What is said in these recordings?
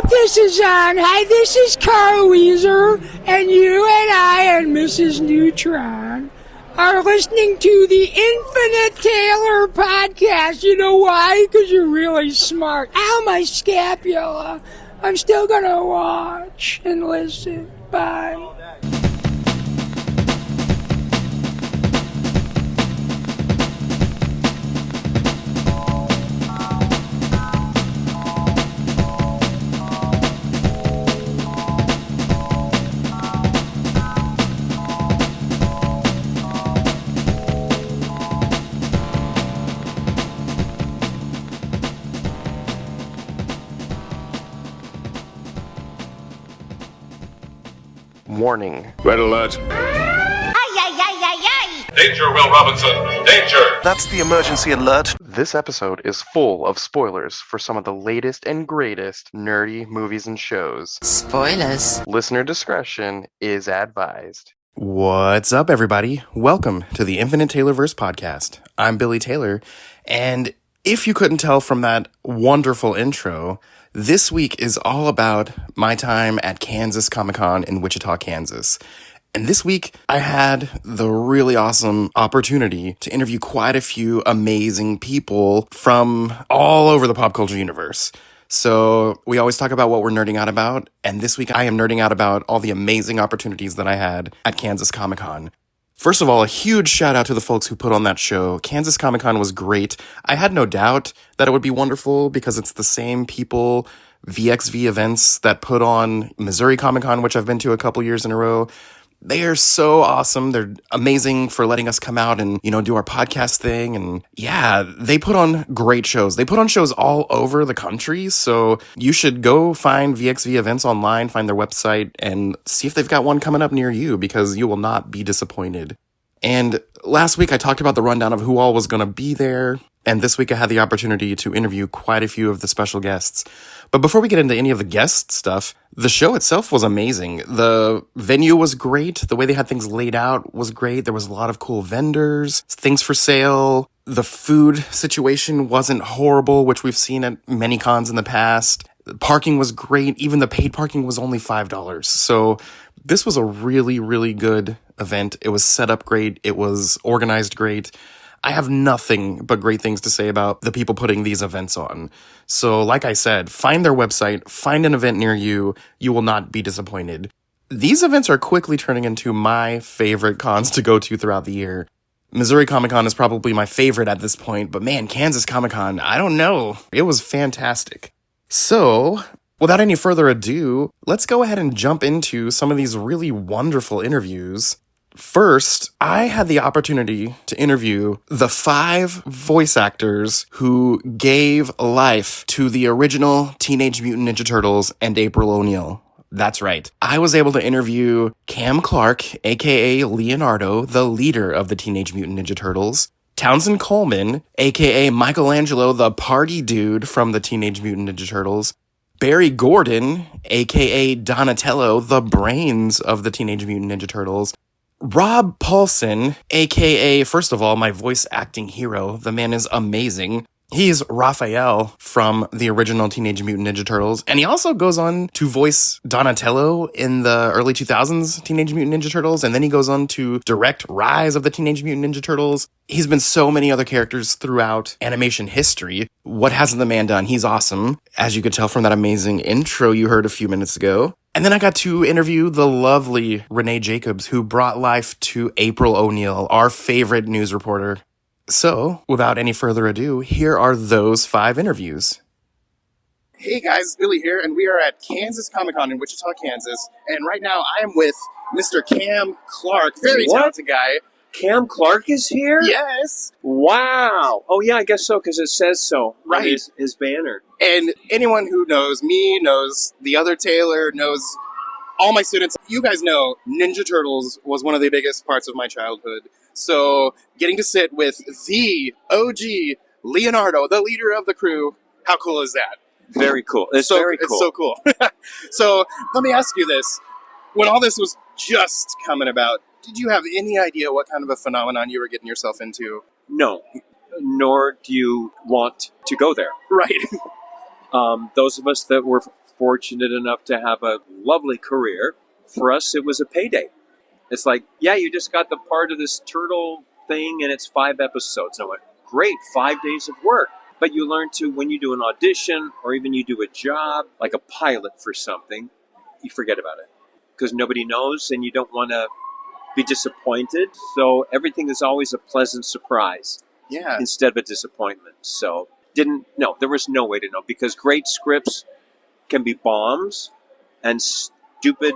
hope this is on. Hi, this is Carl Weezer, and you and I and Mrs. Neutron are listening to the Infinite Taylor podcast. You know why? Because you're really smart. Ow, my scapula. I'm still gonna watch and listen. Bye. Warning. Red alert. Ay, ay, ay, ay, ay! Danger, Will Robinson. Danger! That's the emergency alert. This episode is full of spoilers for some of the latest and greatest nerdy movies and shows. Spoilers. Listener discretion is advised. What's up, everybody? Welcome to the Infinite Taylorverse podcast. I'm Billy Taylor, and if you couldn't tell from that wonderful intro, this week is all about my time at Kansas Comic-Con in Wichita, Kansas. And this week, I had the really awesome opportunity to interview quite a few amazing people from all over the pop culture universe. So we always talk about what we're nerding out about, and this week I am nerding out about all the amazing opportunities that I had at Kansas Comic-Con. First of all, a huge shout out to the folks who put on that show. Kansas Comic-Con was great. I had no doubt that it would be wonderful because it's the same people, VXV events, that put on Missouri Comic-Con, which I've been to a couple years in a row. They are so awesome. They're amazing for letting us come out and, do our podcast thing. And yeah, they put on great shows. They put on shows all over the country. So you should go find VXV events online, find their website, and see if they've got one coming up near you, because you will not be disappointed. And last week I talked about the rundown of who all was going to be there. And this week I had the opportunity to interview quite a few of the special guests. But before we get into any of the guest stuff, the show itself was amazing. The venue was great. The way they had things laid out was great. There was a lot of cool vendors, things for sale. The food situation wasn't horrible, which we've seen at many cons in the past. The parking was great. Even the paid parking was only $5. So this was a really, really good event. It was set up great. It was organized great. I have nothing but great things to say about the people putting these events on. So like I said, find their website, find an event near you. You will not be disappointed. These events are quickly turning into my favorite cons to go to throughout the year. Missouri Comic-Con is probably my favorite at this point, but man, Kansas Comic-Con, I don't know. It was fantastic. So, without any further ado, let's go ahead and jump into some of these really wonderful interviews. First, I had the opportunity to interview the 5 voice actors who gave life to the original Teenage Mutant Ninja Turtles and April O'Neil. That's right. I was able to interview Cam Clark, aka Leonardo, the leader of the Teenage Mutant Ninja Turtles, Townsend Coleman, aka Michelangelo, the party dude from the Teenage Mutant Ninja Turtles, Barry Gordon, aka Donatello, the brains of the Teenage Mutant Ninja Turtles, Rob Paulson, aka, first of all, my voice acting hero. The man is amazing. He's Raphael from the original Teenage Mutant Ninja Turtles, and he also goes on to voice Donatello in the early 2000s Teenage Mutant Ninja Turtles, and then he goes on to direct Rise of the Teenage Mutant Ninja Turtles. He's been so many other characters throughout animation history. What hasn't the man done? He's awesome, as you could tell from that amazing intro you heard a few minutes ago. And then I got to interview the lovely Renee Jacobs, who brought life to April O'Neil, our favorite news reporter. So, without any further ado, here are those 5 interviews. Hey guys, Billy here, and we are at Kansas Comic-Con in Wichita, Kansas. And right now I am with Mr. Cam Clark, very talented guy. Cam Clark is here? Yes. Wow. Oh, yeah, I guess so, because it says so. Right. On his banner. And anyone who knows me, knows the other Taylor, knows all my students. You guys know Ninja Turtles was one of the biggest parts of my childhood. So getting to sit with the OG Leonardo, the leader of the crew, how cool is that? Very cool. It's very cool. It's so cool. So let me ask you this. When all this was just coming about, did you have any idea what kind of a phenomenon you were getting yourself into? No. Nor do you want to go there. Right. Those of us that were fortunate enough to have a lovely career, for us it was a payday. It's like, yeah, you just got the part of this turtle thing and it's 5 episodes. And I went, great, 5 days of work. But you learn to, when you do an audition or even you do a job, like a pilot for something, you forget about it. Because nobody knows and you don't want to be disappointed. So everything is always a pleasant surprise instead of a disappointment. So there was no way to know, because great scripts can be bombs and stupid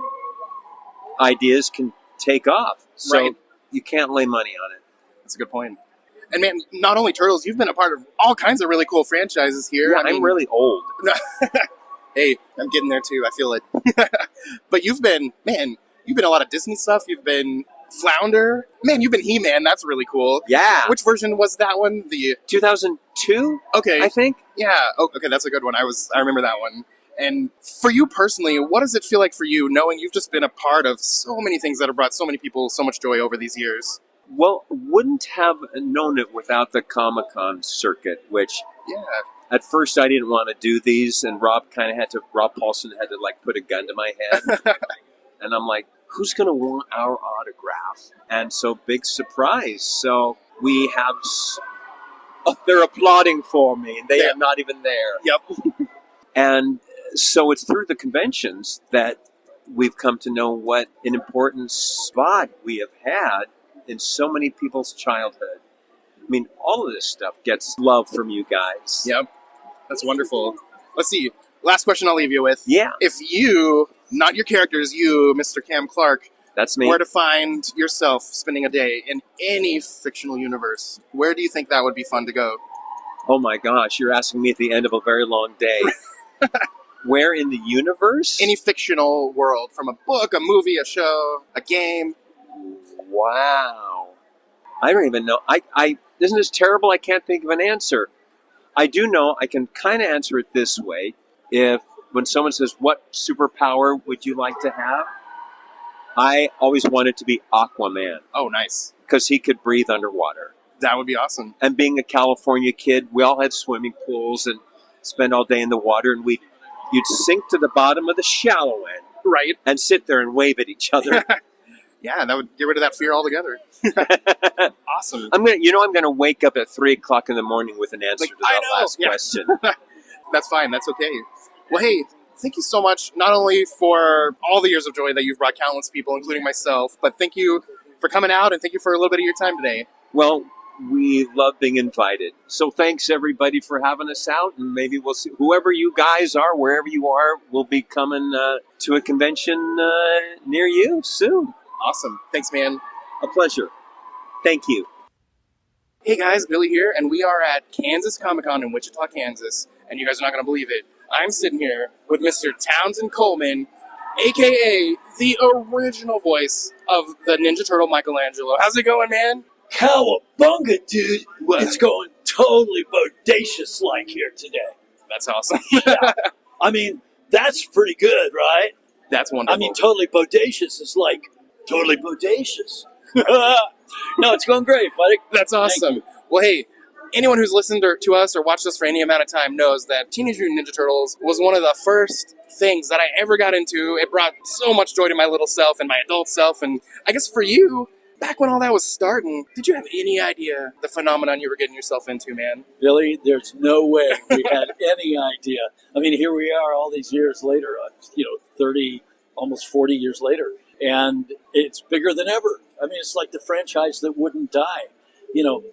ideas can take off. So you can't lay money on it. That's a good point. And man, not only Turtles, you've been a part of all kinds of really cool franchises here. Yeah, I'm really old. Hey, I'm getting there too. I feel it. But you've been a lot of Disney stuff. You've been Flounder. Man, you've been He-Man. That's really cool. Yeah. Which version was that one? The 2002? Okay. I think. Yeah. Oh, okay, that's a good one. I remember that one. And for you personally, what does it feel like for you, knowing you've just been a part of so many things that have brought so many people so much joy over these years? Well, wouldn't have known it without the Comic-Con circuit, which at first I didn't want to do these, and Rob Paulson had to like put a gun to my head. And I'm like, who's going to want our autograph? And so, big surprise. So we have, they're applauding for me, and they are not even there. Yep. And so it's through the conventions that we've come to know what an important spot we have had in so many people's childhood. I mean, all of this stuff gets love from you guys. Yep. That's wonderful. Let's see. Last question I'll leave you with. Yeah. If you, not your characters, you, Mr. Cam Clark, that's me, were to find yourself spending a day in any fictional universe, where do you think that would be fun to go? Oh my gosh, you're asking me at the end of a very long day. Where in the universe? Any fictional world, from a book, a movie, a show, a game. Wow. I don't even know. I isn't this terrible? I can't think of an answer. I do know I can kind of answer it this way. When someone says, what superpower would you like to have? I always wanted to be Aquaman. Oh, nice. Because he could breathe underwater. That would be awesome. And being a California kid, we all had swimming pools and spend all day in the water, and you'd sink to the bottom of the shallow end. Right. And sit there and wave at each other. Yeah, that would get rid of that fear altogether. Awesome. I'm gonna wake up at 3:00 in the morning with an answer to that last question. That's fine. That's okay. Well, hey, thank you so much, not only for all the years of joy that you've brought countless people, including myself, but thank you for coming out, and thank you for a little bit of your time today. Well, we love being invited. So thanks, everybody, for having us out, and maybe we'll see. Whoever you guys are, wherever you are, we'll be coming to a convention near you soon. Awesome. Thanks, man. A pleasure. Thank you. Hey, guys, Billy here, and we are at Kansas Comic-Con in Wichita, Kansas, and you guys are not going to believe it. I'm sitting here with Mr. Townsend Coleman, a.k.a. the original voice of the Ninja Turtle Michelangelo. How's it going, man? Cowabunga, dude. What? It's going totally bodacious-like here today. That's awesome. Yeah. I mean, that's pretty good, right? That's wonderful. I mean, totally bodacious is like totally bodacious. No, it's going great, buddy. That's awesome. Well, hey, anyone who's listened to us or watched us for any amount of time knows that Teenage Mutant Ninja Turtles was one of the first things that I ever got into. It brought so much joy to my little self and my adult self. And I guess for you, back when all that was starting, did you have any idea the phenomenon you were getting yourself into, man? Billy, there's no way we had any idea. I mean, here we are all these years later, 30, almost 40 years later, and it's bigger than ever. I mean, it's like the franchise that wouldn't die.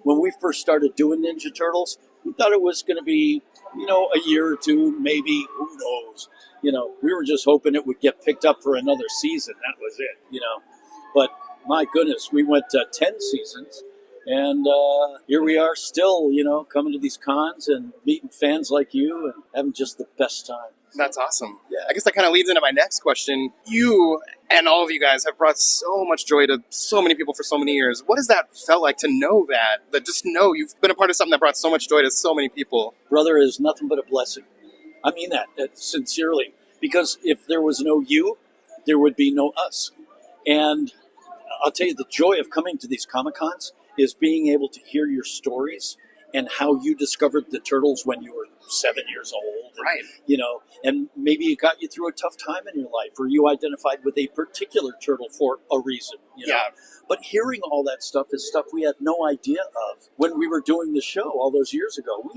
When we first started doing Ninja Turtles, we thought it was going to be, a year or two, maybe, who knows. We were just hoping it would get picked up for another season. That was it, But my goodness, we went 10 seasons, and here we are still, coming to these cons and meeting fans like you and having just the best time. That's awesome. Yeah. I guess that kind of leads into my next question. You and all of you guys have brought so much joy to so many people for so many years. What has that felt like to know that just know you've been a part of something that brought so much joy to so many people? Brother, is nothing but a blessing. I mean that sincerely, because if there was no you, there would be no us. And I'll tell you, the joy of coming to these Comic-Cons is being able to hear your stories and how you discovered the Turtles when you were 7 years old. And, Right. you know, and maybe it got you through a tough time in your life, or you identified with a particular turtle for a reason. You know? Yeah. But hearing all that stuff is stuff we had no idea of when we were doing the show all those years ago.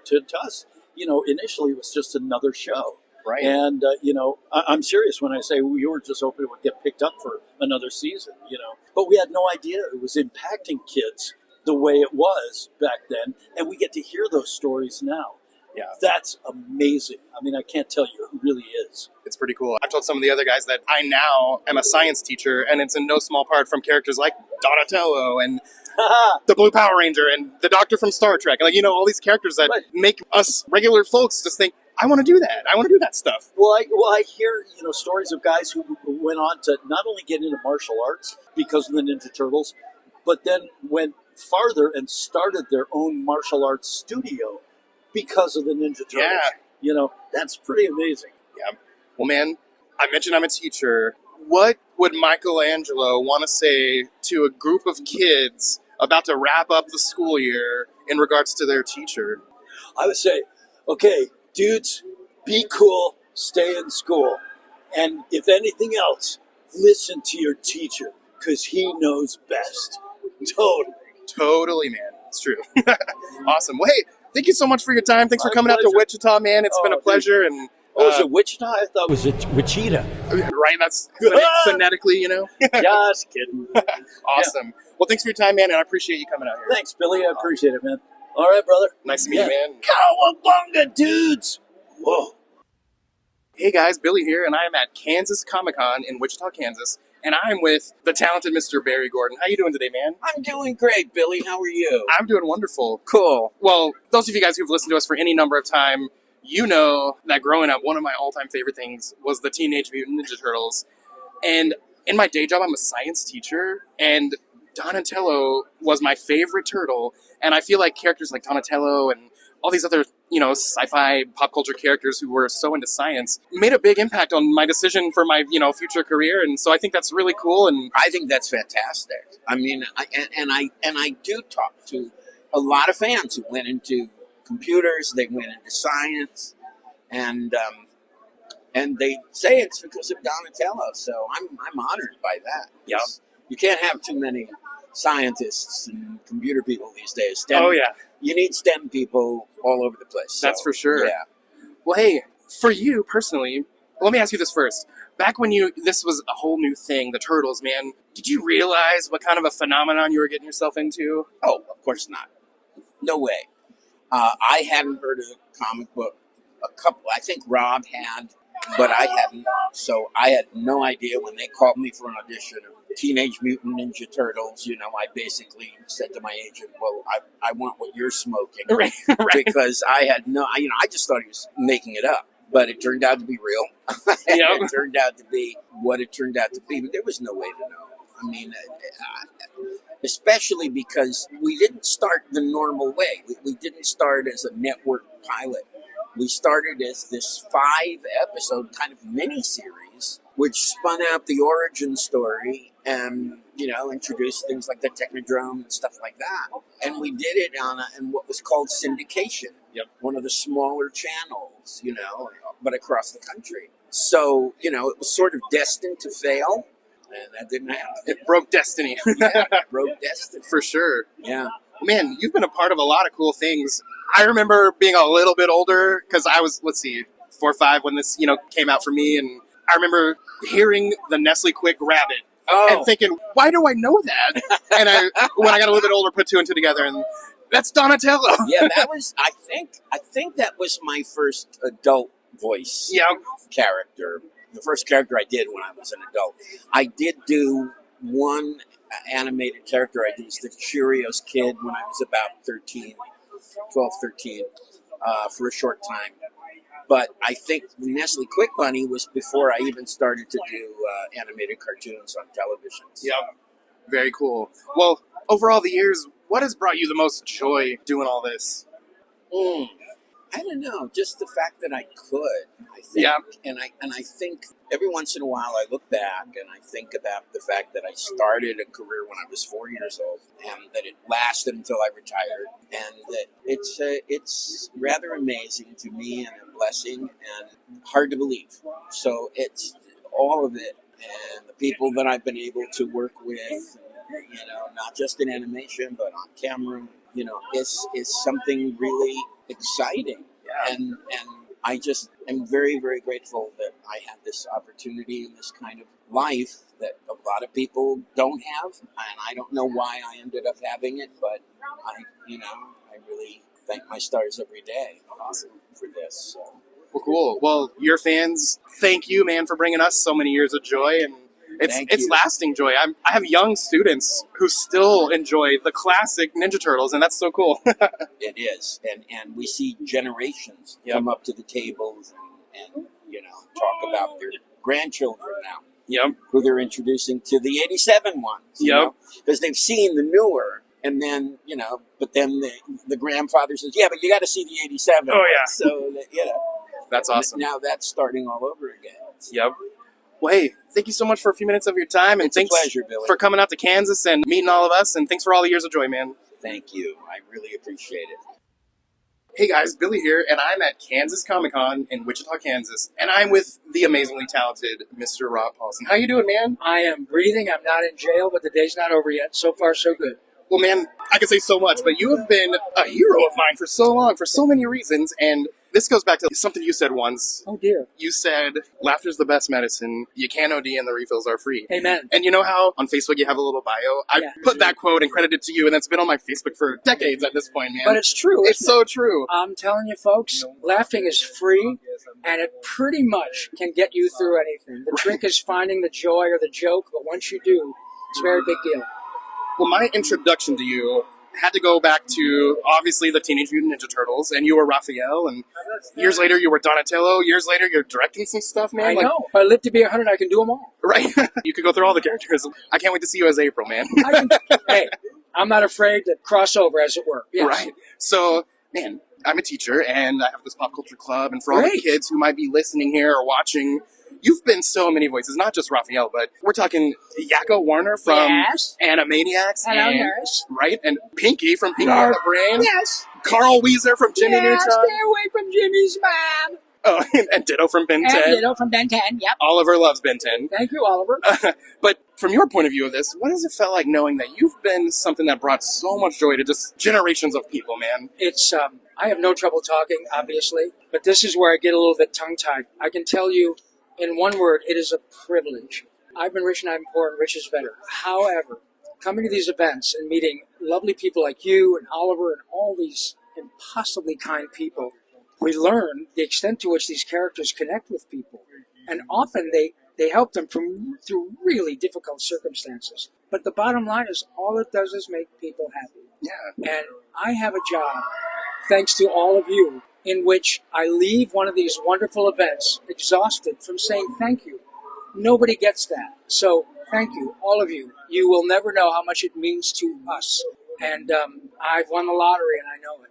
To us, you know, initially it was just another show. Right. And, you know, I'm serious when I say we were just hoping it would get picked up for another season, you know. But we had no idea it was impacting kids the way it was back then. And we get to hear those stories now. Yeah. That's amazing. I mean, I can't tell you. It really is. It's pretty cool. I've told some of the other guys that I now am a science teacher, and it's in no small part from characters like Donatello and the Blue Power Ranger and the Doctor from Star Trek. Like, you know, all these characters that Right. make us regular folks just think, I want to do that. I want to do that stuff. Well, I hear, you know, stories of guys who went on to not only get into martial arts because of the Ninja Turtles, but then went farther and started their own martial arts studio because of the Ninja Turtles. Yeah. You know, that's pretty amazing. Yeah. Well, man, I mentioned I'm a teacher. What would Michelangelo want to say to a group of kids about to wrap up the school year in regards to their teacher? I would say, okay, dudes, be cool, stay in school. And if anything else, listen to your teacher, because he knows best. Totally, man. It's true. Awesome. Well, hey, thank you so much for your time. Thanks for My coming out to pleasure. Wichita, man. It's been a dude. pleasure. And Oh, was it Wichita? I thought it was Wichita. right, that's phonetically, you know. Just kidding. Awesome. Well, thanks for your time, man, and I appreciate you coming out here. Thanks, Billy. I appreciate it, man. All right, brother. Nice to meet you, man. Cowabunga, dudes. Whoa. Hey guys, Billy here, and I am at Kansas Comic-Con in Wichita, Kansas, and I'm with the talented Mr. Barry Gordon. How you doing today, man? I'm doing great, Billy. How are you? I'm doing wonderful. Cool. Well, those of you guys who've listened to us for any number of time, you know that growing up, one of my all-time favorite things was the Teenage Mutant Ninja Turtles. And in my day job, I'm a science teacher, and Donatello was my favorite turtle. And I feel like characters like Donatello and all these other, you know, sci-fi pop culture characters who were so into science made a big impact on my decision for my, you know, future career. And so I think that's really cool. And I think that's fantastic. I mean, I do talk to a lot of fans who went into computers, they went into science, and they say it's because of Donatello. So I'm honored by that. Yeah. You can't have too many scientists and computer people these days. oh yeah, You need STEM people all over the place. that's for sure. Yeah. Well, hey, for you personally, let me ask you this first. Back when this was a whole new thing, the Turtles, man, did you realize what kind of a phenomenon you were getting yourself into? Oh, of course not. No way. I hadn't heard of a comic book. A couple, I think Rob had, but I hadn't. So I had no idea when they called me for an audition of Teenage Mutant Ninja Turtles. You know, I basically said to my agent, "Well, I want what you're smoking," Right. because I had no. You know, I just thought he was making it up. But it turned out to be real. Yep. It turned out to be what it turned out to be. But there was no way to know. I mean, especially because we didn't start the normal way. We didn't start as a network pilot. We started as this 5-episode kind of mini-series, which spun out the origin story and, you know, introduced things like the Technodrome and stuff like that. And we did it in what was called syndication. Yep. One of the smaller channels, you know, but across the country. So, you know, it was sort of destined to fail. And that didn't happen. It broke destiny. Yeah, it broke destiny. For sure. Yeah. Man, you've been a part of a lot of cool things. I remember being a little bit older because I was, 4 or 5 when this, you know, came out for me. And I remember hearing the Nestle Quick Rabbit and thinking, why do I know that? And when I got a little bit older, put 2 and 2 together, and that's Donatello. Yeah, that was, I think that was my first adult voice character. The first character I did when I was an adult. I did do one animated character I did, the Cheerios Kid, when I was about 12, 13, for a short time. But I think Nestle Quick Bunny was before I even started to do animated cartoons on television. So. Yeah, very cool. Well, over all the years, what has brought you the most joy doing all this? I don't know, just the fact that I could. I think, Yeah. and I think every once in a while I look back and I think about the fact that I started a career when I was 4 years old, and that it lasted until I retired, and that it's rather amazing to me and a blessing and hard to believe. So it's all of it, and the people that I've been able to work with, not just in animation but on camera, is something really exciting. And I just am very, very grateful that I had this opportunity and this kind of life that a lot of people don't have, and I don't know why I ended up having it, but I really thank my stars every day. Awesome for this. So. Well, cool. Well, your fans, thank you, man, for bringing us so many years of joy, and it's lasting joy. I have young students who still enjoy the classic Ninja Turtles, and that's so cool. It is, and we see generations come up to the tables and talk about their grandchildren now. Yep. Who they're introducing to the '87 ones. Because they've seen the newer. And then, but then the grandfather says, yeah, but you got to see the '87. Oh, yeah. So, That's awesome. Now that's starting all over again. Yep. Well, hey, thank you so much for a few minutes of your time. And thanks a pleasure, Billy. For coming out to Kansas and meeting all of us. And thanks for all the years of joy, man. Thank you. I really appreciate it. Hey guys, Billy here, and I'm at Kansas Comic-Con in Wichita, Kansas, and I'm with the amazingly talented Mr. Rob Paulson. How you doing, man? I am breathing. I'm not in jail, but the day's not over yet. So far, so good. Well, man, I can say so much, but you have been a hero of mine for so long, for so many reasons, and this goes back to something you said once. Oh, dear. You said, laughter's the best medicine. You can't OD and the refills are free. Amen. And you know how on Facebook you have a little bio? I put that quote and credited to you, and that's been on my Facebook for decades at this point, man. But it's true. It's so true. I'm telling you, folks, laughing is free, and it pretty much can get you through anything. The trick is finding the joy or the joke, but once you do, it's a very big deal. Well, my introduction to you had to go back to, obviously, the Teenage Mutant Ninja Turtles, and you were Raphael, and years later you were Donatello, years later you're directing some stuff, man. I know. If I live to be 100, I can do them all. Right. You could go through all the characters. I can't wait to see you as April, man. Hey, I'm not afraid to cross over, as it were. Yes. Right. So, man, I'm a teacher, and I have this pop culture club, and for all the kids who might be listening here or watching, you've been so many voices, not just Raphael, but we're talking Yakko Warner from Animaniacs. Hello, nurse. Right? And Pinky from Pinky and the Brain. Yes. Carl Weezer from Jimmy Neutron. Stay away from Jimmy's mom. Oh, and Ditto from Ben 10. And Ditto from Ben 10, yep. Oliver loves Ben 10. Thank you, Oliver. But from your point of view of this, what does it feel like knowing that you've been something that brought so much joy to just generations of people, man? It's, I have no trouble talking, obviously, but this is where I get a little bit tongue-tied. I can tell you, in one word, it is a privilege. I've been rich and I'm poor, and rich is better. However, coming to these events and meeting lovely people like you and Oliver and all these impossibly kind people, we learn the extent to which these characters connect with people. And often they help them through really difficult circumstances. But the bottom line is, all it does is make people happy. Yeah. And I have a job, thanks to all of you, in which I leave one of these wonderful events exhausted from saying thank you. Nobody gets that. So thank you, all of you. You will never know how much it means to us. And I've won the lottery, and I know it.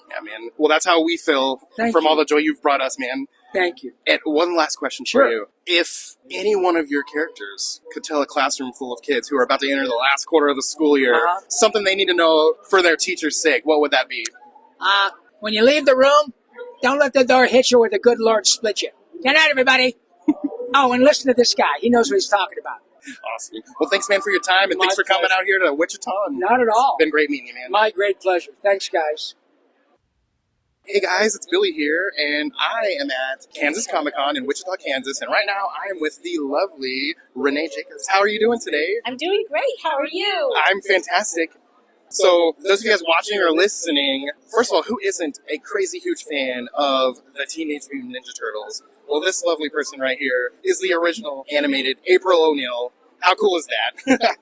Yeah, man. Well, that's how we feel from all the joy you've brought us, man. Thank you. And one last question for you. If any one of your characters could tell a classroom full of kids who are about to enter the last quarter of the school year something they need to know for their teacher's sake, what would that be? When you leave the room, don't let the door hit you or the good Lord split you. Good night, everybody. Oh, and listen to this guy. He knows what he's talking about. Awesome. Well, thanks, man, for your time, and thanks for coming out here to Wichita. Not at all. It's been great meeting you, man. My great pleasure. Thanks, guys. Hey guys, it's Billy here, and I am at Kansas Comic-Con in Wichita, Kansas, and right now I am with the lovely Renee Jacobs. How are you doing today? I'm doing great. How are you? I'm fantastic. So, those of you guys watching or listening, first of all, who isn't a crazy huge fan of the Teenage Mutant Ninja Turtles? Well, this lovely person right here is the original animated April O'Neil. How cool is that?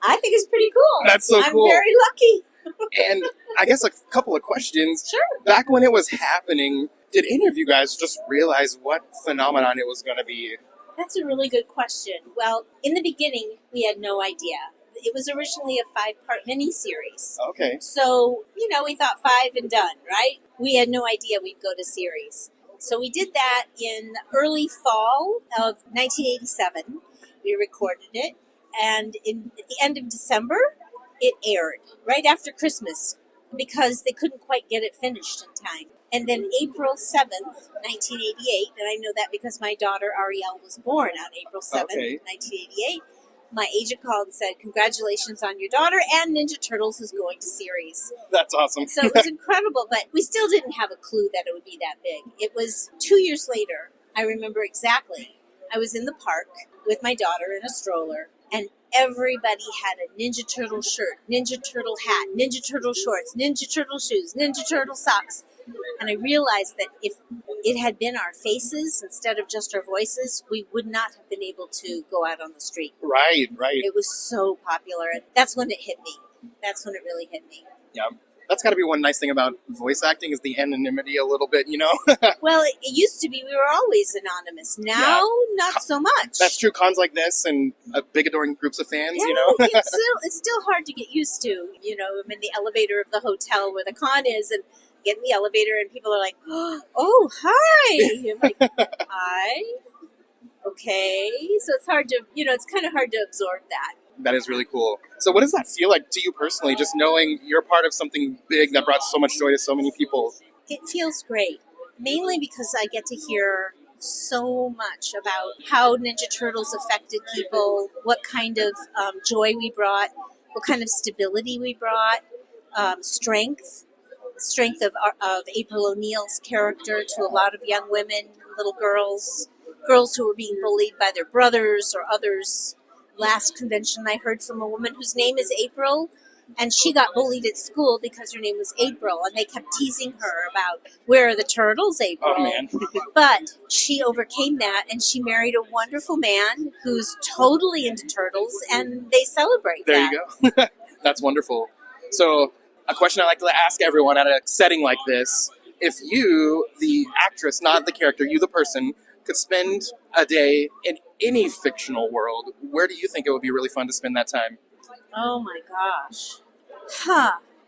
I think it's pretty cool. That's so cool. I'm very lucky. And I guess a couple of questions. Sure. Back when it was happening, did any of you guys just realize what phenomenon it was going to be? That's a really good question. Well, in the beginning, we had no idea. it was originally a 5-part miniseries. Okay. So, we thought 5 and done, right? We had no idea we'd go to series. So we did that in early fall of 1987. We recorded it. And at the end of December, it aired right after Christmas because they couldn't quite get it finished in time. And then April 7th, 1988, and I know that because my daughter Ariel was born on April 7th, 1988, my agent called and said, congratulations on your daughter, and Ninja Turtles is going to series. That's awesome. So it was incredible, but we still didn't have a clue that it would be that big. It was 2 years later, I remember exactly. I was in the park with my daughter in a stroller, and everybody had a Ninja Turtle shirt, Ninja Turtle hat, Ninja Turtle shorts, Ninja Turtle shoes, Ninja Turtle socks. And I realized that if it had been our faces instead of just our voices, we would not have been able to go out on the street. Right. It was so popular. And that's when it hit me. That's when it really hit me. Yeah. That's got to be one nice thing about voice acting is the anonymity a little bit, Well, it used to be we were always anonymous. Now, not so much. That's true. Cons like this and big adoring groups of fans, It's still hard to get used to. I'm in the elevator of the hotel where the con is and get in the elevator and people are like, oh, hi. I'm like, hi? Okay. So it's hard to, it's kind of hard to absorb that. That is really cool. So what does that feel like to you personally, just knowing you're part of something big that brought so much joy to so many people? It feels great, mainly because I get to hear so much about how Ninja Turtles affected people, what kind of joy we brought, what kind of stability we brought, strength of April O'Neil's character to a lot of young women, little girls who were being bullied by their brothers or others. Last convention, I heard from a woman whose name is April, and she got bullied at school because her name was April, and they kept teasing her about, where are the turtles, April? Oh, man. But she overcame that, and she married a wonderful man who's totally into turtles, and they celebrate there that. You go. That's wonderful. So, a question I like to ask everyone at a setting like this, if you, the actress, not the character, you the person, could spend a day in any fictional world, where do you think it would be really fun to spend that time? Oh my gosh.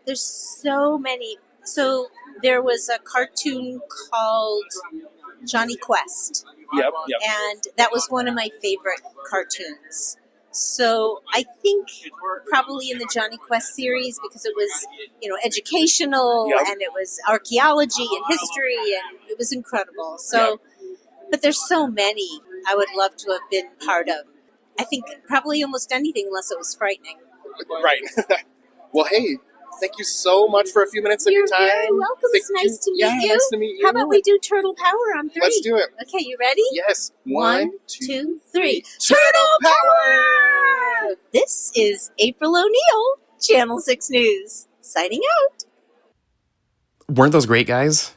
There's so many. So there was a cartoon called Johnny Quest. Yep. And that was one of my favorite cartoons. So I think probably in the Johnny Quest series, because it was, educational and it was archaeology and history and it was incredible. So, but there's so many I would love to have been part of. I think probably almost anything unless it was frightening. Right. Well, hey, thank you so much for a few minutes of your time. You're very welcome. It's nice to meet you. Nice to meet you. How about we do Turtle Power on 3? Let's do it. Okay, you ready? Yes. 1, 2, 3. Turtle Power! This is April O'Neil, Channel 6 News, signing out. Weren't those great guys?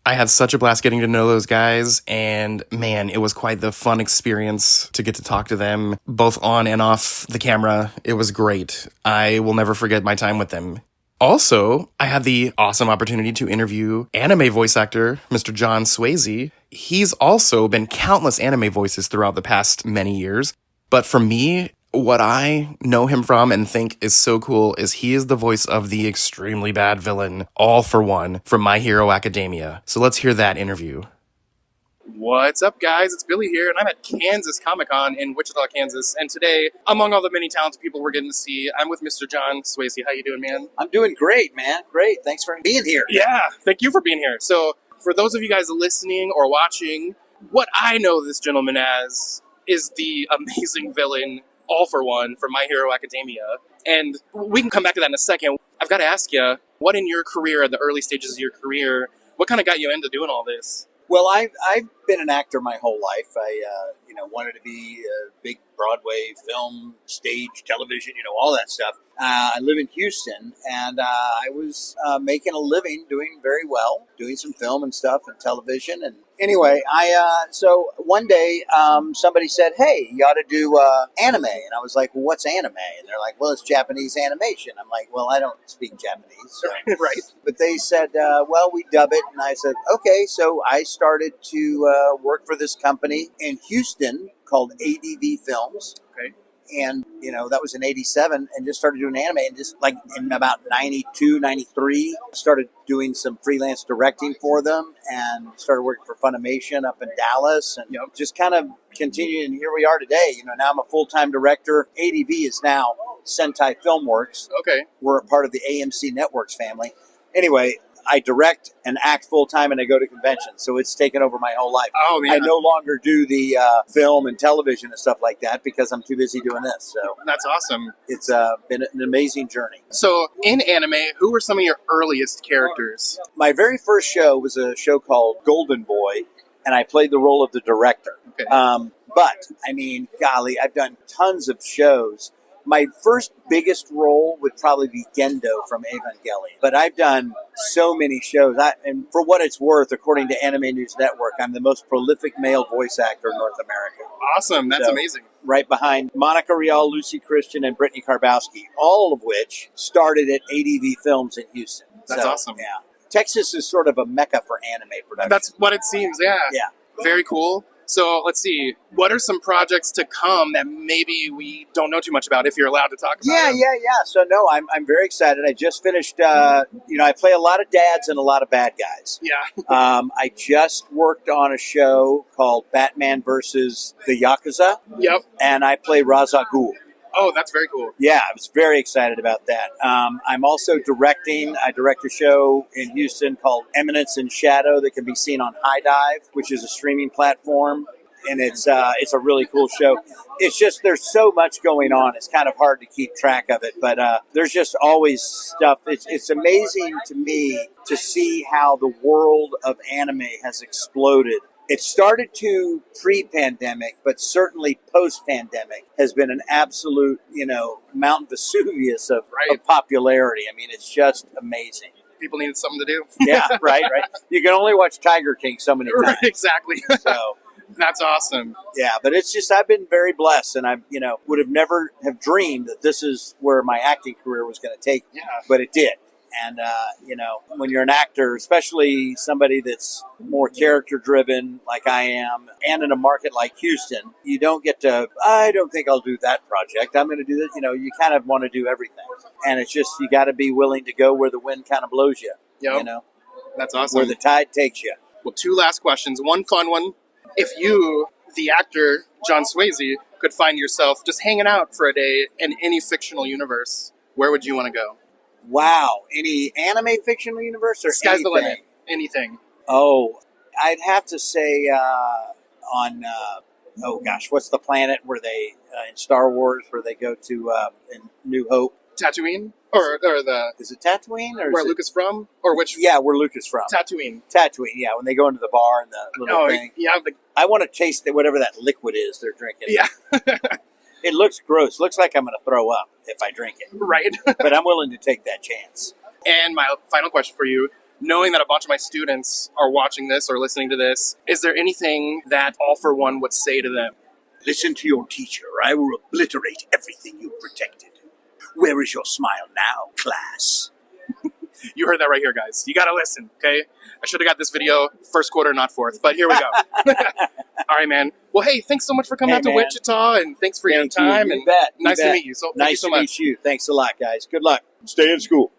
I had such a blast getting to know those guys, and man, it was quite the fun experience to get to talk to them, both on and off the camera. It was great. I will never forget my time with them. Also, I had the awesome opportunity to interview anime voice actor, Mr. John Swayze. He's also been countless anime voices throughout the past many years, but for me, what I know him from and think is so cool is he is the voice of the extremely bad villain, All for One, from My Hero Academia. So let's hear that interview. What's up, guys? It's Billy here, and I'm at Kansas Comic-Con in Wichita, Kansas. And today, among all the many talented people we're getting to see, I'm with Mr. John Swayze. How you doing, man? I'm doing great, man. Great. Thanks for being here. Yeah, thank you for being here. So, for those of you guys listening or watching, what I know this gentleman as is the amazing villain, All for One, from My Hero Academia. And we can come back to that in a second. I've got to ask you, what in your career, at the early stages of your career, what kind of got you into doing all this? Well, I've been an actor my whole life. I wanted to be a big Broadway, film, stage, television, all that stuff. I live in Houston, and I was making a living doing very well, doing some film and stuff and television. And anyway, so one day somebody said, "Hey, you ought to do anime." And I was like, "Well, what's anime?" And they're like, "Well, it's Japanese animation." I'm like, "Well, I don't speak Japanese." So. Right. But they said, "Well, we dub it." And I said, "Okay." So I started to work for this company in Houston called ADV Films. Okay. And, that was in 87 and just started doing anime. And just like in about 92, 93, started doing some freelance directing for them and started working for Funimation up in Dallas and just kind of continued. And here we are today. Now I'm a full-time director. ADV is now Sentai Filmworks. Okay. We're a part of the AMC Networks family. Anyway, I direct and act full-time and I go to conventions. So it's taken over my whole life. Oh, man. I no longer do the film and television and stuff like that because I'm too busy doing this. So That's awesome. it's been an amazing journey. So in anime, who were some of your earliest characters? My very first show was a show called Golden Boy, and I played the role of the director. Okay. But, I mean, golly, I've done tons of shows. My first biggest role would probably be Gendo from Evangelion. But I've done so many shows. And for what it's worth, according to Anime News Network, I'm the most prolific male voice actor in North America. Awesome. That's amazing. Right behind Monica Rial, Lucy Christian, and Brittany Karbowski, all of which started at ADV Films in Houston. That's awesome. Yeah. Texas is sort of a mecca for anime production. That's what it seems, yeah. Yeah. Very cool. So let's see. What are some projects to come that maybe we don't know too much about if you're allowed to talk about Yeah. So no, I'm very excited. I just finished, I play a lot of dads and a lot of bad guys. Yeah. I just worked on a show called Batman versus the Yakuza. Yep. And I play Ra's al Ghul. Oh, that's very cool. Yeah, I was very excited about that. I'm also directing. I direct a show in Houston called Eminence in Shadow that can be seen on High Dive, which is a streaming platform. And it's a really cool show. It's just there's so much going on. It's kind of hard to keep track of it. But there's just always stuff. It's amazing to me to see how the world of anime has exploded. It started to pre-pandemic, but certainly post-pandemic has been an absolute, Mount Vesuvius of popularity. I mean, it's just amazing. People needed something to do. Yeah, right. You can only watch Tiger King so many times. Right, exactly. So that's awesome. Yeah, but it's just I've been very blessed, and I, would have never have dreamed that this is where my acting career was going to take me. Yeah. But it did. And, when you're an actor, especially somebody that's more character-driven like I am, and in a market like Houston, you don't get to, I don't think I'll do that project. I'm going to do this. You kind of want to do everything. And it's just, you got to be willing to go where the wind kind of blows you. Yep. That's awesome. Where the tide takes you. Well, two last questions. One fun one. If you, the actor, John Swayze, could find yourself just hanging out for a day in any fictional universe, where would you want to go? Wow. Any anime fictional universe or Sky's anything? the limit. Anything. Oh, I'd have to say what's the planet where they, in Star Wars, where they go to in New Hope? Tatooine? Or the... Is it Tatooine? Or where is Lucas from? Or which... Yeah, where Lucas from. Tatooine, yeah. When they go into the bar and the little thing. Yeah. I want to taste whatever that liquid is they're drinking. Yeah. It looks gross. Looks like I'm going to throw up if I drink it. Right. But I'm willing to take that chance. And my final question for you, knowing that a bunch of my students are watching this or listening to this, is there anything that All for One would say to them? Listen to your teacher, or I will obliterate everything you protected. Where is your smile now, class? You heard that right here, guys. You got to listen, okay? I should have got this video first quarter, not fourth, but here we go. All right, man. Well, hey, thanks so much for coming out to Wichita, and thanks for your time. You bet. Nice to meet you. So, thank you so much. Nice to meet you. Thanks a lot, guys. Good luck. Stay in school.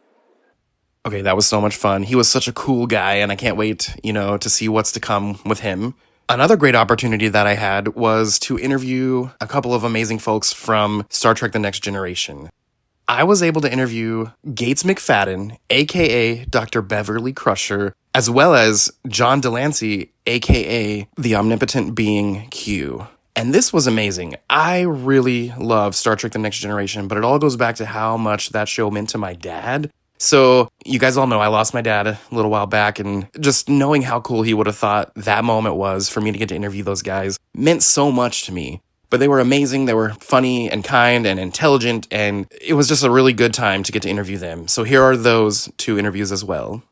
Okay, that was so much fun. He was such a cool guy, and I can't wait, to see what's to come with him. Another great opportunity that I had was to interview a couple of amazing folks from Star Trek: The Next Generation. I was able to interview Gates McFadden, a.k.a. Dr. Beverly Crusher, as well as John Delancey, a.k.a. the omnipotent being Q. And this was amazing. I really love Star Trek: The Next Generation, but it all goes back to how much that show meant to my dad. So you guys all know I lost my dad a little while back, and just knowing how cool he would have thought that moment was for me to get to interview those guys meant so much to me. But they were amazing. They were funny and kind and intelligent, and it was just a really good time to get to interview them. So here are those two interviews as well.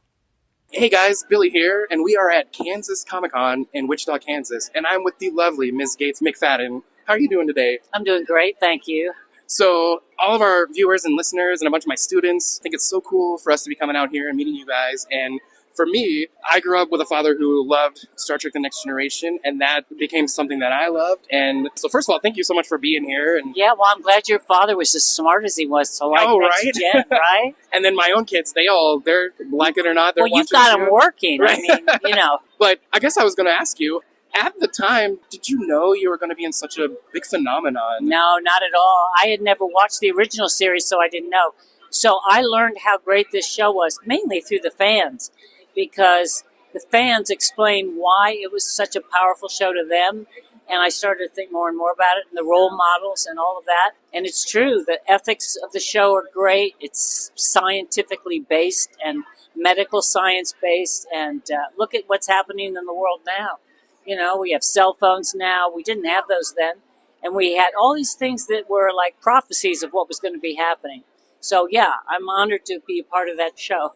Hey guys, Billy here, and we are at Kansas Comic-Con in Wichita, Kansas, and I'm with the lovely Ms. Gates McFadden. How are you doing today? I'm doing great, thank you. So all of our viewers and listeners and a bunch of my students think it's so cool for us to be coming out here and meeting you guys. And for me, I grew up with a father who loved Star Trek The Next Generation, and that became something that I loved. And so first of all, thank you so much for being here. And Yeah, well, I'm glad your father was as smart as he was to like Next right? Gen, right? And then my own kids, they're, like it or not, they're Well, you've watching got the them show. working. Right. I mean, you know. But I guess I was going to ask you, at the time, did you know you were going to be in such a big phenomenon? No, not at all. I had never watched the original series, so I didn't know. So I learned how great this show was, mainly through the fans, because the fans explained why it was such a powerful show to them. And I started to think more and more about it, and the role models and all of that. And it's true, the ethics of the show are great. It's scientifically based and medical science based. And look at what's happening in the world now. You know, we have cell phones now. We didn't have those then. And we had all these things that were like prophecies of what was going to be happening. So, yeah, I'm honored to be a part of that show.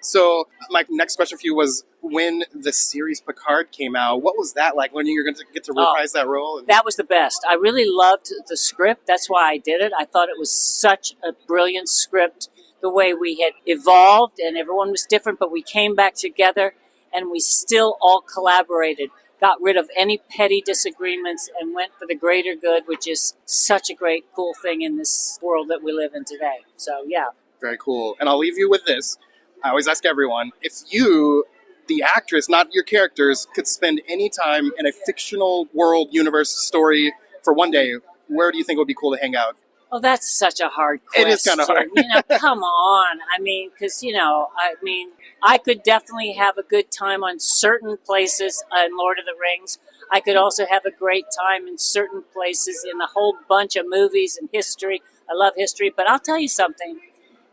So my next question for you was, when the series Picard came out, what was that like when you were going to get to reprise that role? That was the best. I really loved the script. That's why I did it. I thought it was such a brilliant script, the way we had evolved and everyone was different, but we came back together and we still all collaborated, got rid of any petty disagreements and went for the greater good, which is such a great, cool thing in this world that we live in today. So, yeah. Very cool. And I'll leave you with this. I always ask everyone, if you, the actress, not your characters, could spend any time in a fictional world, universe, story for one day, where do you think would be cool to hang out? Oh, that's such a hard question. It is kind of hard. Come on. I mean, because, I could definitely have a good time on certain places in Lord of the Rings. I could also have a great time in certain places in a whole bunch of movies and history. I love history, but I'll tell you something.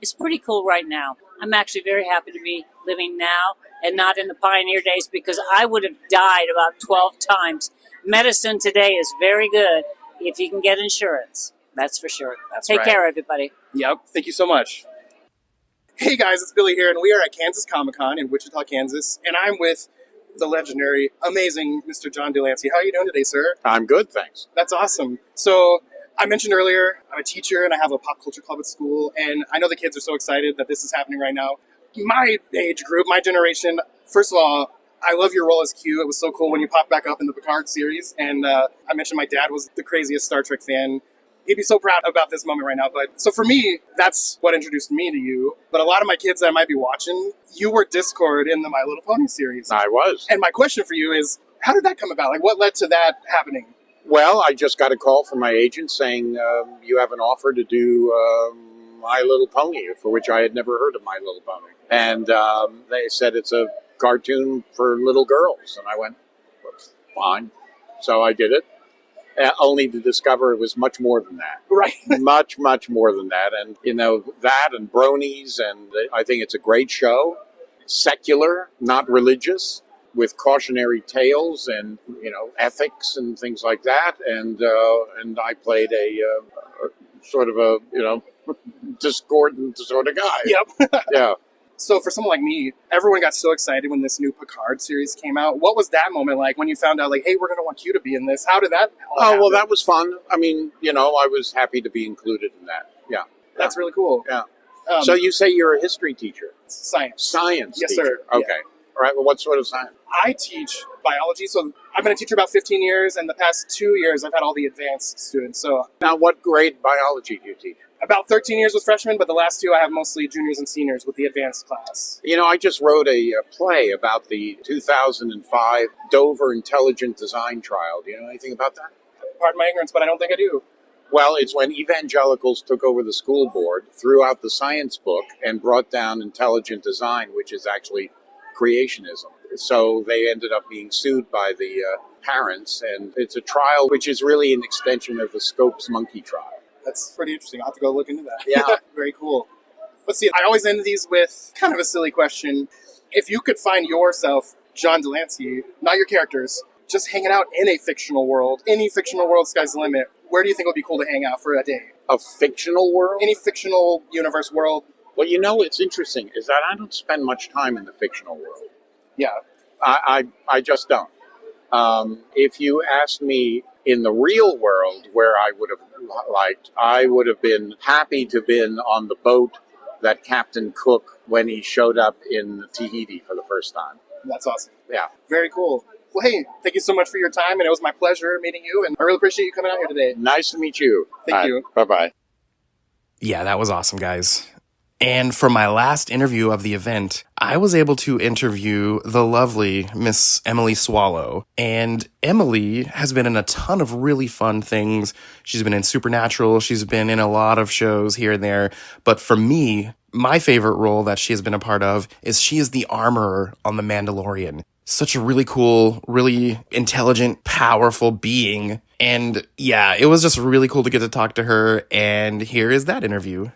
It's pretty cool right now. I'm actually very happy to be living now and not in the pioneer days, because I would have died about 12 times. Medicine today is very good if you can get insurance. That's for sure. Take care, everybody. Yep. Thank you so much. Hey guys, it's Billy here, and we are at Kansas Comic-Con in Wichita, Kansas, and I'm with the legendary, amazing Mr. John Delancey. How are you doing today, sir? I'm good, thanks. That's awesome. So, I mentioned earlier, I'm a teacher and I have a pop culture club at school, and I know the kids are so excited that this is happening right now. My age group, my generation, first of all, I love your role as Q. It was so cool when you popped back up in the Picard series, and I mentioned my dad was the craziest Star Trek fan. He'd be so proud about this moment right now. But so for me, that's what introduced me to you. But a lot of my kids that I might be watching, you were Discord in the My Little Pony series. I was. And my question for you is, how did that come about? Like, what led to that happening? Well, I just got a call from my agent saying, you have an offer to do My Little Pony, for which I had never heard of My Little Pony. And they said it's a cartoon for little girls. And I went, well, fine. So I did it, only to discover it was much more than that. Right. Much, much more than that. And, that and Bronies, and I think it's a great show. Secular, not religious, with cautionary tales and, ethics and things like that. And I played a sort of a, discordant sort of guy. Yep. Yeah. So for someone like me, everyone got so excited when this new Picard series came out. What was that moment like when you found out, like, hey, we're going to want you to be in this? How did that all happen? Well, that was fun. I mean, I was happy to be included in that. Yeah. That's really cool. Yeah. So you say you're a history teacher? Science. Science Yes, teacher. sir. Okay. Yeah. All right. Well, what sort of science? I teach biology. So I've been a teacher about 15 years, and the past 2 years I've had all the advanced students. So now, what grade biology do you teach? About 13 years with freshmen, but the last 2 I have mostly juniors and seniors with the advanced class. I just wrote a play about the 2005 Dover Intelligent Design Trial. Do you know anything about that? Pardon my ignorance, but I don't think I do. Well, it's when evangelicals took over the school board, threw out the science book, and brought down intelligent design, which is actually creationism. So they ended up being sued by the parents, and it's a trial which is really an extension of the Scopes monkey trial. That's pretty interesting. I'll have to go look into that. Yeah. Very cool. Let's see. I always end these with kind of a silly question. If you could find yourself, John Delancey, not your characters, just hanging out in a fictional world, any fictional world, sky's the limit, where do you think would be cool to hang out for a day? A fictional world? Any fictional universe world. Well, what's interesting is that I don't spend much time in the fictional world. Yeah. I just don't. If you asked me in the real world where I would have liked, I would have been happy to have been on the boat that Captain Cook when he showed up in Tahiti for the first time. That's awesome. Yeah. Very cool. Well, hey, thank you so much for your time, and it was my pleasure meeting you, and I really appreciate you coming out here today. Nice to meet you. Thank you. Bye-bye. Yeah, that was awesome, guys. And for my last interview of the event, I was able to interview the lovely Miss Emily Swallow. And Emily has been in a ton of really fun things. She's been in Supernatural. She's been in a lot of shows here and there. But for me, my favorite role that she has been a part of is she is the armorer on The Mandalorian. Such a really cool, really intelligent, powerful being. And yeah, it was just really cool to get to talk to her. And here is that interview.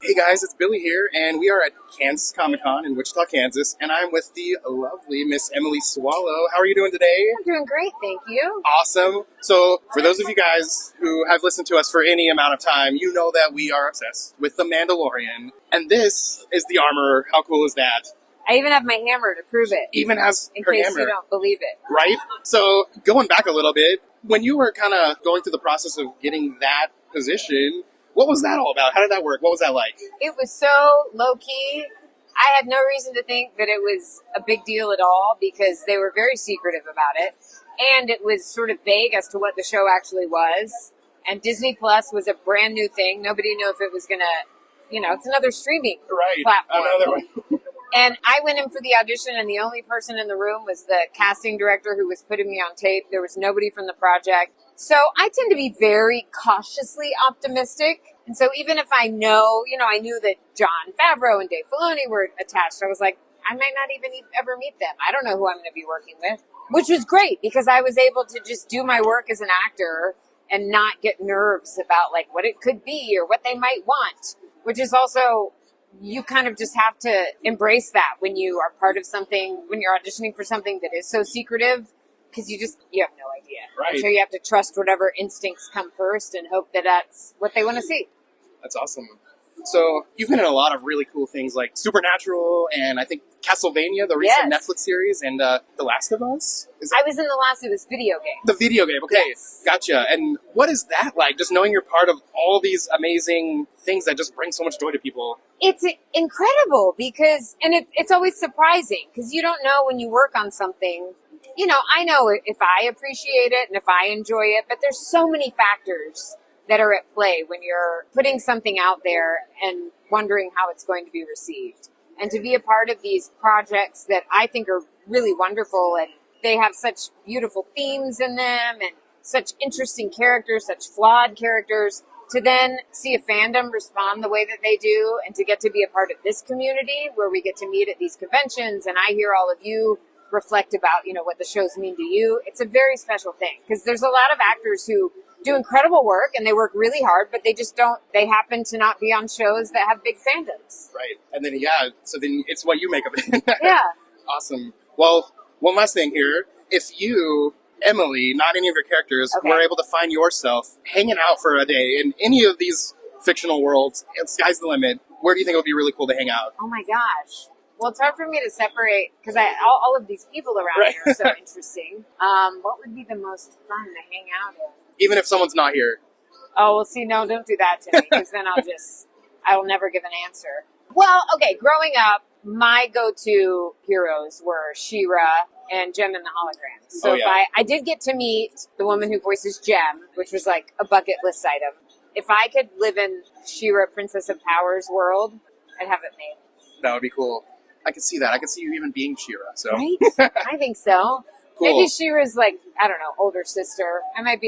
Hey guys, it's Billy here, and we are at Kansas Comic-Con in Wichita, Kansas, and I'm with the lovely Miss Emily Swallow. How are you doing today? I'm doing great, thank you. Awesome. So, for those of you guys who have listened to us for any amount of time, you know that we are obsessed with The Mandalorian, and this is the armor. How cool is that? I even have my hammer to prove it. Even has in her case hammer. you don't believe it. Right? So, going back a little bit, when you were kind of going through the process of getting that position, what was that all about? How did that work? What was that like? It was so low-key. I had no reason to think that it was a big deal at all because they were very secretive about it. And it was sort of vague as to what the show actually was. And Disney Plus was a brand new thing. Nobody knew if it was going to, it's another streaming platform. Another one. And I went in for the audition, and the only person in the room was the casting director who was putting me on tape. There was nobody from the project. So I tend to be very cautiously optimistic. And so even if I know, I knew that Jon Favreau and Dave Filoni were attached, I was like, I might not even ever meet them. I don't know who I'm going to be working with, which was great because I was able to just do my work as an actor and not get nerves about like what it could be or what they might want, which is also, you kind of just have to embrace that when you are part of something, when you're auditioning for something that is so secretive. Because you have no idea. Right. So you have to trust whatever instincts come first and hope that that's what they want to see. That's awesome. So you've been in a lot of really cool things like Supernatural and I think Castlevania, the recent Netflix series, and The Last of Us? I was in The Last of Us video game. The video game, okay. Yes. Gotcha. And what is that like, just knowing you're part of all these amazing things that just bring so much joy to people? It's incredible because, and it's always surprising because you don't know when you work on something. I know if I appreciate it and if I enjoy it, but there's so many factors that are at play when you're putting something out there and wondering how it's going to be received. And to be a part of these projects that I think are really wonderful, and they have such beautiful themes in them and such interesting characters, such flawed characters, to then see a fandom respond the way that they do and to get to be a part of this community where we get to meet at these conventions and I hear all of you reflect about, what the shows mean to you. It's a very special thing because there's a lot of actors who do incredible work and they work really hard, but they happen to not be on shows that have big fandoms. Right. And then, so then it's what you make of it. Yeah. Awesome. Well, one last thing here. If you, Emily, not any of your characters, were able to find yourself hanging out for a day in any of these fictional worlds, sky's the limit, where do you think it would be really cool to hang out? Oh my gosh. Well, it's hard for me to separate because all of these people around here are so interesting. What would be the most fun to hang out in? Even if someone's not here. Oh, well, see, no, don't do that to me because then I will never give an answer. Well, okay, growing up, my go-to heroes were She-Ra and Jem and the Holograms. So if I did get to meet the woman who voices Jem, which was like a bucket list item. If I could live in She-Ra, Princess of Power's world, I'd have it made. That would be cool. I could see that. I could see you even being She-Ra. So. Right? I think so. Cool. Maybe She-Ra's older sister. I might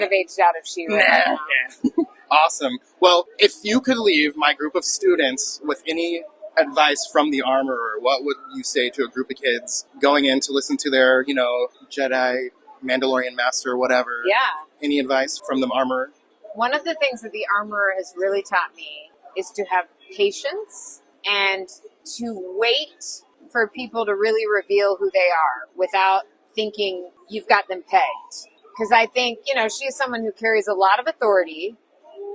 have aged out of She-Ra. Nah. Awesome. Well, if you could leave my group of students with any advice from the Armorer, what would you say to a group of kids going in to listen to their, Jedi, Mandalorian Master, whatever? Yeah. Any advice from the Armorer? One of the things that the Armorer has really taught me is to have patience and to wait for people to really reveal who they are without thinking you've got them pegged. Because I think, she is someone who carries a lot of authority.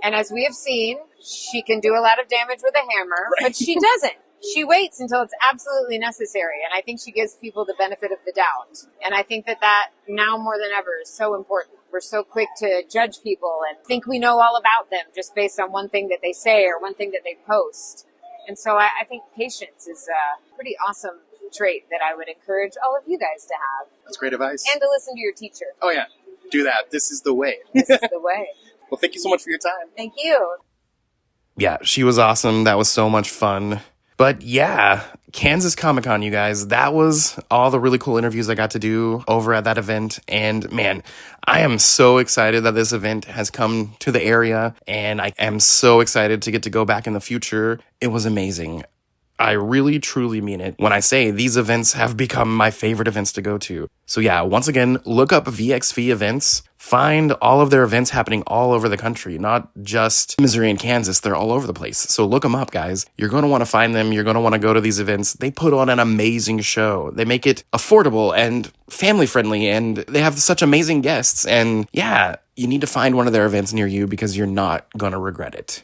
And as we have seen, she can do a lot of damage with a hammer, but she doesn't. She waits until it's absolutely necessary. And I think she gives people the benefit of the doubt. And I think that now more than ever is so important. We're so quick to judge people and think we know all about them just based on one thing that they say or one thing that they post. And so I think patience is a pretty awesome trait that I would encourage all of you guys to have. That's great advice. And to listen to your teacher. Oh, yeah. Do that. This is the way. This is the way. Well, thank you so much for your time. Thank you. Yeah, she was awesome. That was so much fun. But yeah, Kansas Comic-Con, you guys, that was all the really cool interviews I got to do over at that event. And man, I am so excited that this event has come to the area, and I am so excited to get to go back in the future. It was amazing. I really, truly mean it when I say these events have become my favorite events to go to. So yeah, once again, look up VXV events. Find all of their events happening all over the country, not just Missouri and Kansas. They're all over the place. So look them up, guys. You're going to want to find them. You're going to want to go to these events. They put on an amazing show. They make it affordable and family friendly, and they have such amazing guests. And yeah, you need to find one of their events near you because you're not going to regret it.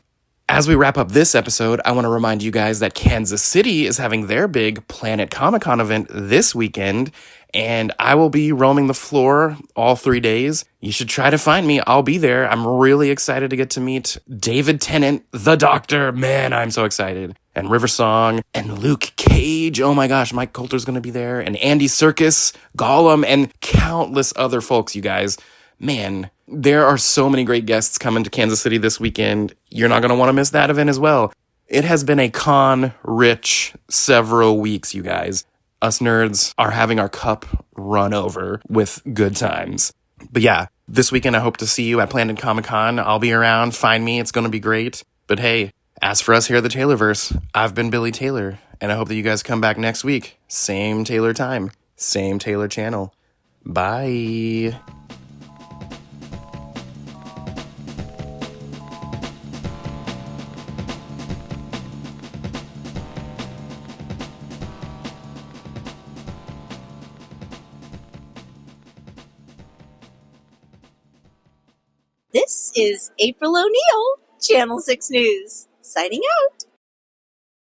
As we wrap up this episode, I want to remind you guys that Kansas City is having their big Planet Comic-Con event this weekend, and I will be roaming the floor all 3 days. You should try to find me. I'll be there. I'm really excited to get to meet David Tennant, the Doctor. Man, I'm so excited. And River Song, and Luke Cage. Oh my gosh, Mike Coulter's going to be there, and Andy Serkis, Gollum, and countless other folks, you guys. Man, there are so many great guests coming to Kansas City this weekend. You're not going to want to miss that event as well. It has been a con-rich several weeks, you guys. Us nerds are having our cup run over with good times. But yeah, this weekend I hope to see you at Planet Comic-Con. I'll be around. Find me. It's going to be great. But hey, as for us here at the Taylorverse, I've been Billy Taylor, and I hope that you guys come back next week. Same Taylor time, same Taylor channel. Bye. This is April O'Neil, Channel 6 News, signing out.